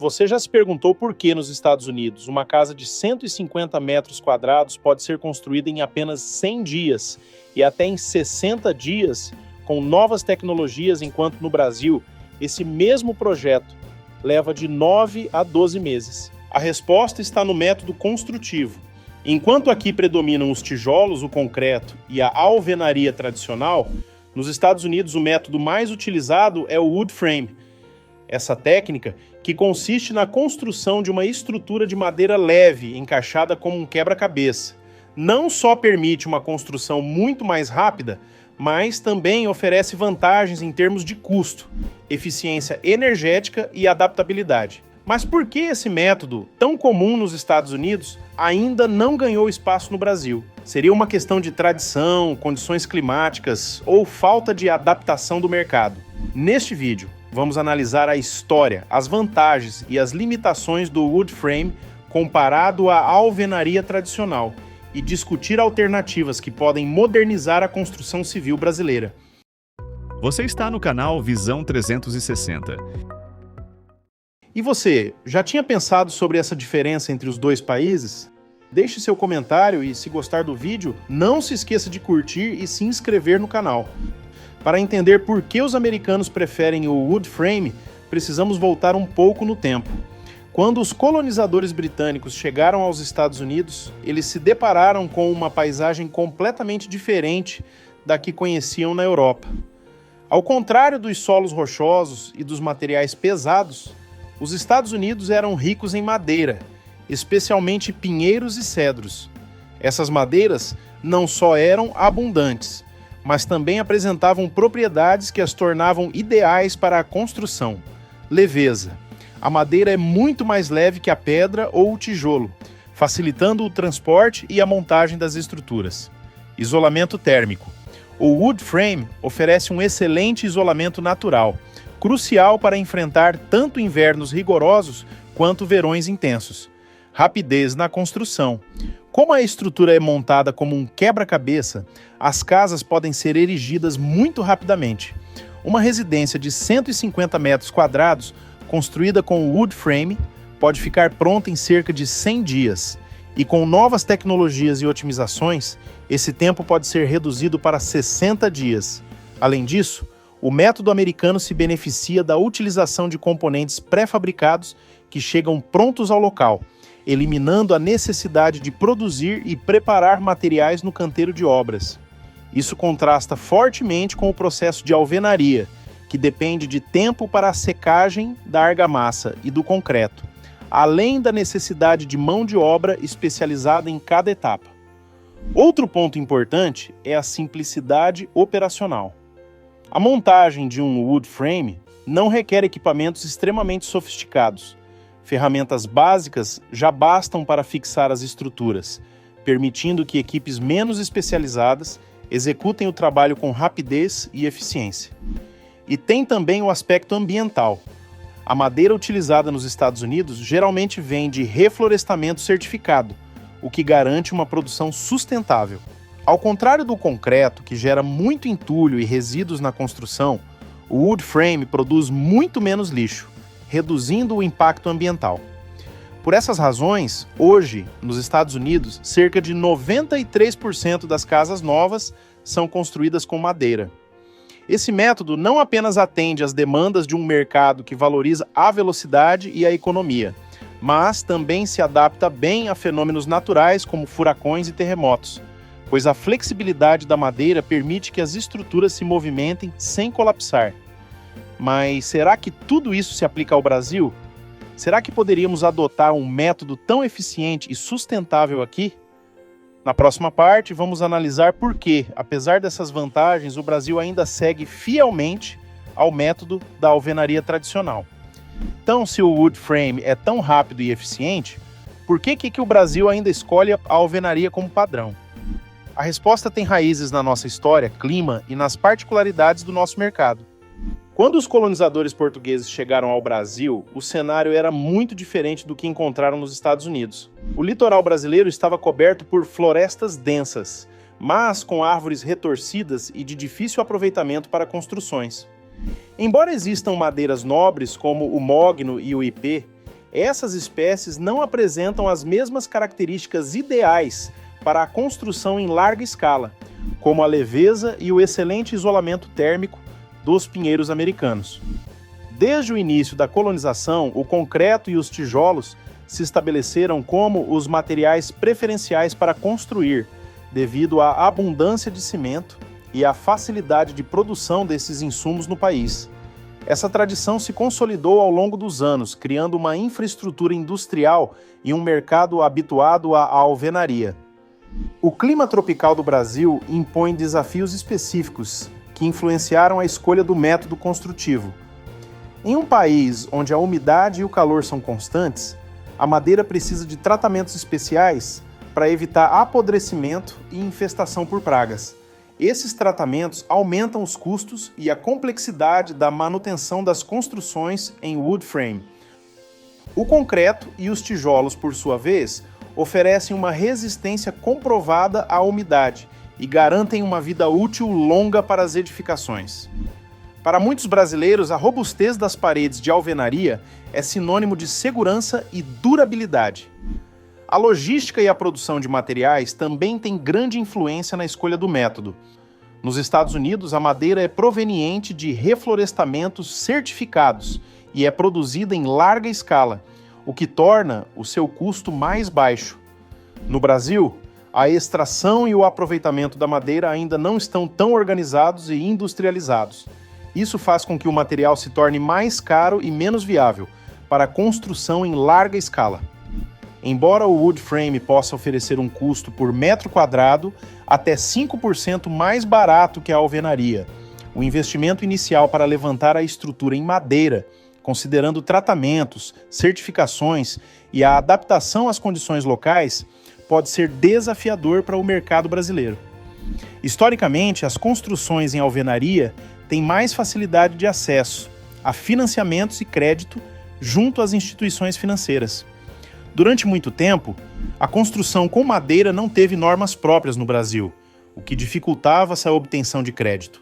Você já se perguntou por que nos Estados Unidos uma casa de 150 metros quadrados pode ser construída em apenas 100 dias e até em 60 dias com novas tecnologias, enquanto no Brasil esse mesmo projeto leva de 9 a 12 meses? A resposta está no método construtivo. Enquanto aqui predominam os tijolos, o concreto e a alvenaria tradicional, nos Estados Unidos o método mais utilizado é o wood frame. Essa técnica, que consiste na construção de uma estrutura de madeira leve, encaixada como um quebra-cabeça, não só permite uma construção muito mais rápida, mas também oferece vantagens em termos de custo, eficiência energética e adaptabilidade. Mas por que esse método, tão comum nos Estados Unidos, ainda não ganhou espaço no Brasil? Seria uma questão de tradição, condições climáticas ou falta de adaptação do mercado? Neste vídeo, vamos analisar a história, as vantagens e as limitações do wood frame comparado à alvenaria tradicional e discutir alternativas que podem modernizar a construção civil brasileira. Você está no canal Visão 360. E você, já tinha pensado sobre essa diferença entre os dois países? Deixe seu comentário e, se gostar do vídeo, não se esqueça de curtir e se inscrever no canal. Para entender por que os americanos preferem o wood frame, precisamos voltar um pouco no tempo. Quando os colonizadores britânicos chegaram aos Estados Unidos, eles se depararam com uma paisagem completamente diferente da que conheciam na Europa. Ao contrário dos solos rochosos e dos materiais pesados, os Estados Unidos eram ricos em madeira, especialmente pinheiros e cedros. Essas madeiras não só eram abundantes, mas também apresentavam propriedades que as tornavam ideais para a construção. Leveza. A madeira é muito mais leve que a pedra ou o tijolo, facilitando o transporte e a montagem das estruturas. Isolamento térmico. O wood frame oferece um excelente isolamento natural, crucial para enfrentar tanto invernos rigorosos quanto verões intensos. Rapidez na construção. Como a estrutura é montada como um quebra-cabeça, as casas podem ser erigidas muito rapidamente. Uma residência de 150 metros quadrados, construída com wood frame, pode ficar pronta em cerca de 100 dias. E com novas tecnologias e otimizações, esse tempo pode ser reduzido para 60 dias. Além disso, o método americano se beneficia da utilização de componentes pré-fabricados que chegam prontos ao local, eliminando a necessidade de produzir e preparar materiais no canteiro de obras. Isso contrasta fortemente com o processo de alvenaria, que depende de tempo para a secagem da argamassa e do concreto, além da necessidade de mão de obra especializada em cada etapa. Outro ponto importante é a simplicidade operacional. A montagem de um wood frame não requer equipamentos extremamente sofisticados. Ferramentas básicas já bastam para fixar as estruturas, permitindo que equipes menos especializadas executem o trabalho com rapidez e eficiência. E tem também o aspecto ambiental. A madeira utilizada nos Estados Unidos geralmente vem de reflorestamento certificado, o que garante uma produção sustentável. Ao contrário do concreto, que gera muito entulho e resíduos na construção, o wood frame produz muito menos lixo, reduzindo o impacto ambiental. Por essas razões, hoje, nos Estados Unidos, cerca de 93% das casas novas são construídas com madeira. Esse método não apenas atende às demandas de um mercado que valoriza a velocidade e a economia, mas também se adapta bem a fenômenos naturais como furacões e terremotos, pois a flexibilidade da madeira permite que as estruturas se movimentem sem colapsar. Mas será que tudo isso se aplica ao Brasil? Será que poderíamos adotar um método tão eficiente e sustentável aqui? Na próxima parte, vamos analisar por que, apesar dessas vantagens, o Brasil ainda segue fielmente ao método da alvenaria tradicional. Então, se o wood frame é tão rápido e eficiente, por que o Brasil ainda escolhe a alvenaria como padrão? A resposta tem raízes na nossa história, clima e nas particularidades do nosso mercado. Quando os colonizadores portugueses chegaram ao Brasil, o cenário era muito diferente do que encontraram nos Estados Unidos. O litoral brasileiro estava coberto por florestas densas, mas com árvores retorcidas e de difícil aproveitamento para construções. Embora existam madeiras nobres como o mogno e o ipê, Essas espécies não apresentam as mesmas características ideais para a construção em larga escala, como a leveza e o excelente isolamento térmico dos pinheiros americanos. Desde o início da colonização, o concreto e os tijolos se estabeleceram como os materiais preferenciais para construir, devido à abundância de cimento e à facilidade de produção desses insumos no país. Essa tradição se consolidou ao longo dos anos, criando uma infraestrutura industrial e um mercado habituado à alvenaria. O clima tropical do Brasil impõe desafios específicos que influenciaram a escolha do método construtivo. Em um país onde a umidade e o calor são constantes, a madeira precisa de tratamentos especiais para evitar apodrecimento e infestação por pragas. Esses tratamentos aumentam os custos e a complexidade da manutenção das construções em wood frame. O concreto e os tijolos, por sua vez, oferecem uma resistência comprovada à umidade e garantem uma vida útil longa para as edificações. Para muitos brasileiros, a robustez das paredes de alvenaria é sinônimo de segurança e durabilidade. A logística e a produção de materiais também têm grande influência na escolha do método. Nos Estados Unidos, a madeira é proveniente de reflorestamentos certificados e é produzida em larga escala, o que torna o seu custo mais baixo. No Brasil, a extração e o aproveitamento da madeira ainda não estão tão organizados e industrializados. Isso faz com que o material se torne mais caro e menos viável para a construção em larga escala. Embora o wood frame possa oferecer um custo por metro quadrado até 5% mais barato que a alvenaria, o investimento inicial para levantar a estrutura em madeira, considerando tratamentos, certificações e a adaptação às condições locais, pode ser desafiador para o mercado brasileiro. Historicamente, as construções em alvenaria têm mais facilidade de acesso a financiamentos e crédito junto às instituições financeiras. Durante muito tempo, a construção com madeira não teve normas próprias no Brasil, o que dificultava essa obtenção de crédito.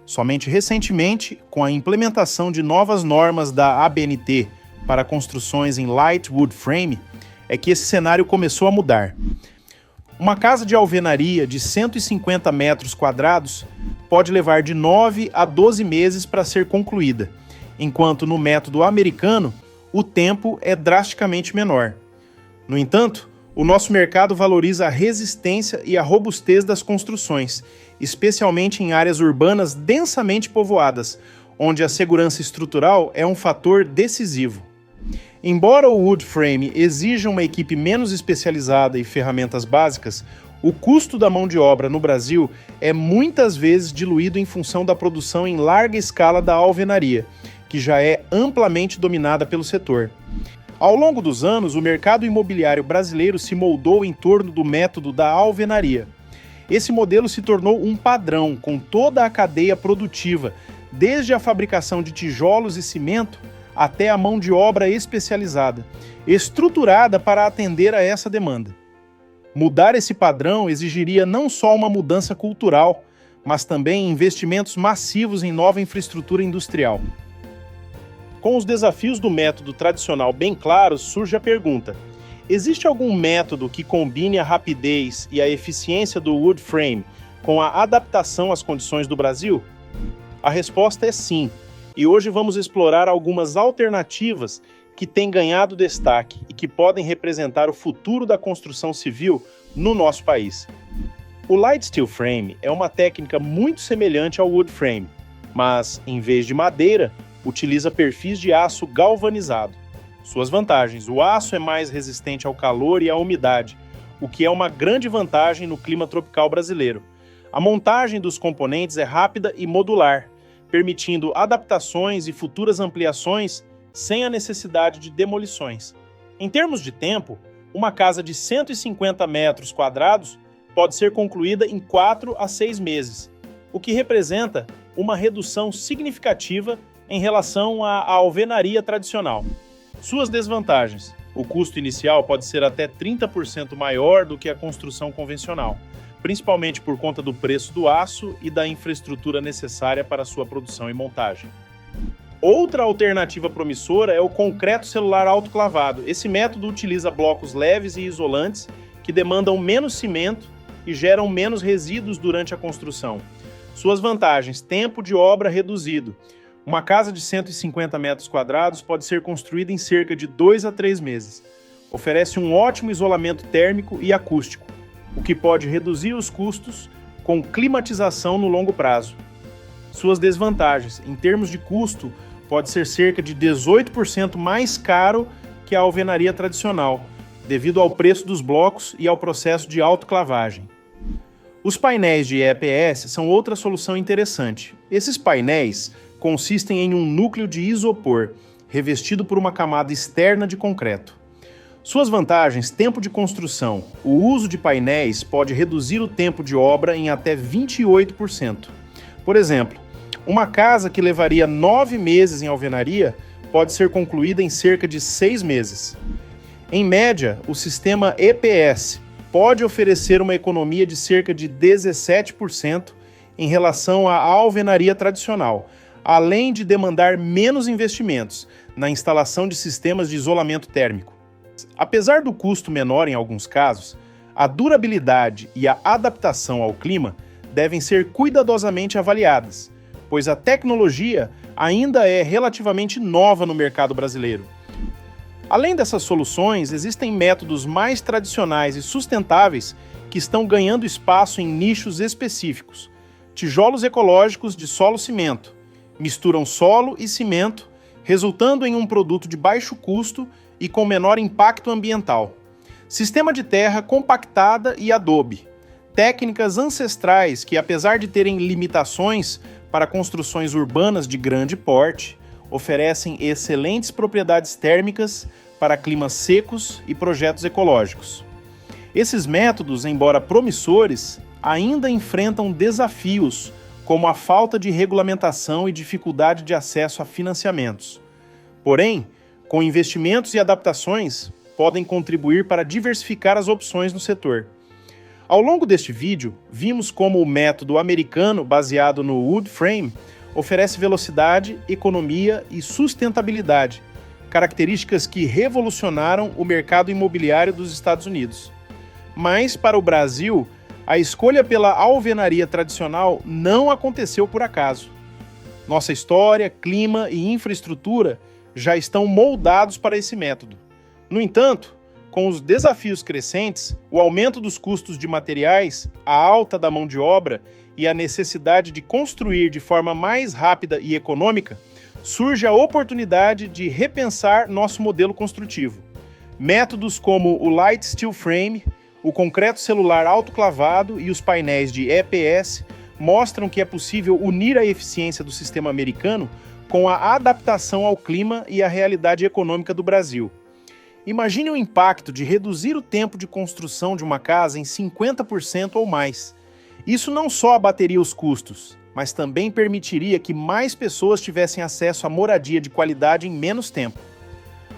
Somente recentemente, com a implementação de novas normas da ABNT para construções em light wood frame, é que esse cenário começou a mudar. Uma casa de alvenaria de 150 metros quadrados pode levar de 9 a 12 meses para ser concluída, enquanto no método americano, o tempo é drasticamente menor. No entanto, o nosso mercado valoriza a resistência e a robustez das construções, especialmente em áreas urbanas densamente povoadas, onde a segurança estrutural é um fator decisivo. Embora o wood frame exija uma equipe menos especializada e ferramentas básicas, o custo da mão de obra no Brasil é muitas vezes diluído em função da produção em larga escala da alvenaria, que já é amplamente dominada pelo setor. Ao longo dos anos, o mercado imobiliário brasileiro se moldou em torno do método da alvenaria. Esse modelo se tornou um padrão com toda a cadeia produtiva, desde a fabricação de tijolos e cimento até a mão de obra especializada, estruturada para atender a essa demanda. Mudar esse padrão exigiria não só uma mudança cultural, mas também investimentos massivos em nova infraestrutura industrial. Com os desafios do método tradicional bem claros, surge a pergunta: existe algum método que combine a rapidez e a eficiência do wood frame com a adaptação às condições do Brasil? A resposta é sim, e hoje vamos explorar algumas alternativas que têm ganhado destaque e que podem representar o futuro da construção civil no nosso país. O light steel frame é uma técnica muito semelhante ao wood frame, mas, em vez de madeira, utiliza perfis de aço galvanizado. Suas vantagens: o aço é mais resistente ao calor e à umidade, o que é uma grande vantagem no clima tropical brasileiro. A montagem dos componentes é rápida e modular, permitindo adaptações e futuras ampliações sem a necessidade de demolições. Em termos de tempo, uma casa de 150 metros quadrados pode ser concluída em 4 a 6 meses, o que representa uma redução significativa em relação à alvenaria tradicional. Suas desvantagens: o custo inicial pode ser até 30% maior do que a construção convencional, principalmente por conta do preço do aço e da infraestrutura necessária para sua produção e montagem. Outra alternativa promissora é o concreto celular autoclavado. Esse método utiliza blocos leves e isolantes que demandam menos cimento e geram menos resíduos durante a construção. Suas vantagens: tempo de obra reduzido. Uma casa de 150 metros quadrados pode ser construída em cerca de 2 a 3 meses. Oferece um ótimo isolamento térmico e acústico, o que pode reduzir os custos com climatização no longo prazo. Suas desvantagens: em termos de custo, pode ser cerca de 18% mais caro que a alvenaria tradicional, devido ao preço dos blocos e ao processo de autoclavagem. Os painéis de EPS são outra solução interessante. Esses painéis consistem em um núcleo de isopor, revestido por uma camada externa de concreto. Suas vantagens: tempo de construção. O uso de painéis pode reduzir o tempo de obra em até 28%. Por exemplo, uma casa que levaria 9 meses em alvenaria pode ser concluída em cerca de 6 meses. Em média, o sistema EPS pode oferecer uma economia de cerca de 17% em relação à alvenaria tradicional, além de demandar menos investimentos na instalação de sistemas de isolamento térmico. Apesar do custo menor em alguns casos, a durabilidade e a adaptação ao clima devem ser cuidadosamente avaliadas, pois a tecnologia ainda é relativamente nova no mercado brasileiro. Além dessas soluções, existem métodos mais tradicionais e sustentáveis que estão ganhando espaço em nichos específicos. Tijolos ecológicos de solo-cimento misturam solo e cimento, resultando em um produto de baixo custo e com menor impacto ambiental. Sistema de terra compactada e adobe. Técnicas ancestrais que, apesar de terem limitações para construções urbanas de grande porte, oferecem excelentes propriedades térmicas para climas secos e projetos ecológicos. Esses métodos, embora promissores, ainda enfrentam desafios como a falta de regulamentação e dificuldade de acesso a financiamentos. Porém, com investimentos e adaptações, podem contribuir para diversificar as opções no setor. Ao longo deste vídeo, vimos como o método americano baseado no wood frame oferece velocidade, economia e sustentabilidade, características que revolucionaram o mercado imobiliário dos Estados Unidos. Mas, para o Brasil, a escolha pela alvenaria tradicional não aconteceu por acaso. Nossa história, clima e infraestrutura já estão moldados para esse método. No entanto, com os desafios crescentes, o aumento dos custos de materiais, a alta da mão de obra e a necessidade de construir de forma mais rápida e econômica, surge a oportunidade de repensar nosso modelo construtivo. Métodos como o Light Steel Frame, o concreto celular autoclavado e os painéis de EPS mostram que é possível unir a eficiência do sistema americano com a adaptação ao clima e à realidade econômica do Brasil. Imagine o impacto de reduzir o tempo de construção de uma casa em 50% ou mais. Isso não só abateria os custos, mas também permitiria que mais pessoas tivessem acesso a moradia de qualidade em menos tempo.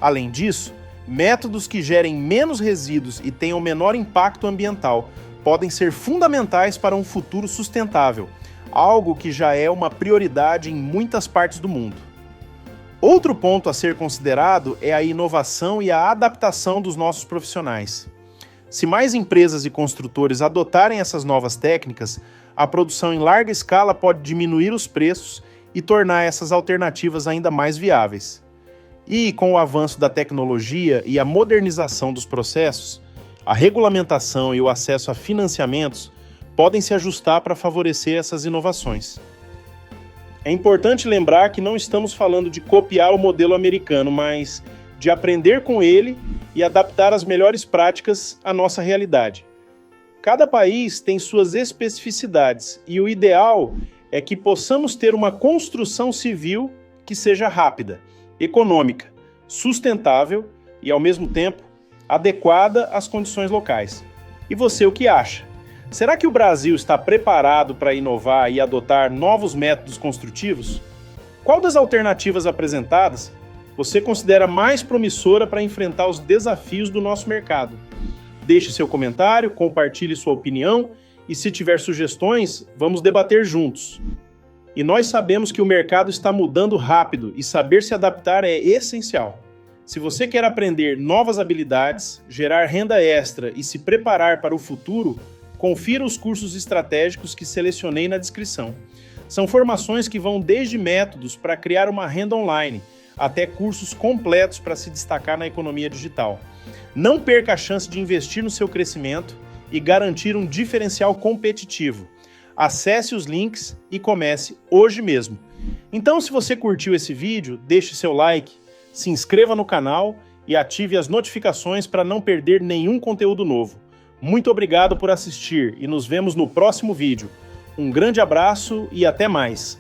Além disso, métodos que gerem menos resíduos e tenham menor impacto ambiental podem ser fundamentais para um futuro sustentável, algo que já é uma prioridade em muitas partes do mundo. Outro ponto a ser considerado é a inovação e a adaptação dos nossos profissionais. Se mais empresas e construtores adotarem essas novas técnicas, a produção em larga escala pode diminuir os preços e tornar essas alternativas ainda mais viáveis. E, com o avanço da tecnologia e a modernização dos processos, a regulamentação e o acesso a financiamentos podem se ajustar para favorecer essas inovações. É importante lembrar que não estamos falando de copiar o modelo americano, mas de aprender com ele e adaptar as melhores práticas à nossa realidade. Cada país tem suas especificidades e o ideal é que possamos ter uma construção civil que seja rápida, econômica, sustentável e, ao mesmo tempo, adequada às condições locais. E você, o que acha? Será que o Brasil está preparado para inovar e adotar novos métodos construtivos? Qual das alternativas apresentadas você considera mais promissora para enfrentar os desafios do nosso mercado? Deixe seu comentário, compartilhe sua opinião e, se tiver sugestões, vamos debater juntos. E nós sabemos que o mercado está mudando rápido e saber se adaptar é essencial. Se você quer aprender novas habilidades, gerar renda extra e se preparar para o futuro, confira os cursos estratégicos que selecionei na descrição. São formações que vão desde métodos para criar uma renda online, até cursos completos para se destacar na economia digital. Não perca a chance de investir no seu crescimento e garantir um diferencial competitivo. Acesse os links e comece hoje mesmo. Então, se você curtiu esse vídeo, deixe seu like, se inscreva no canal e ative as notificações para não perder nenhum conteúdo novo. Muito obrigado por assistir e nos vemos no próximo vídeo. Um grande abraço e até mais!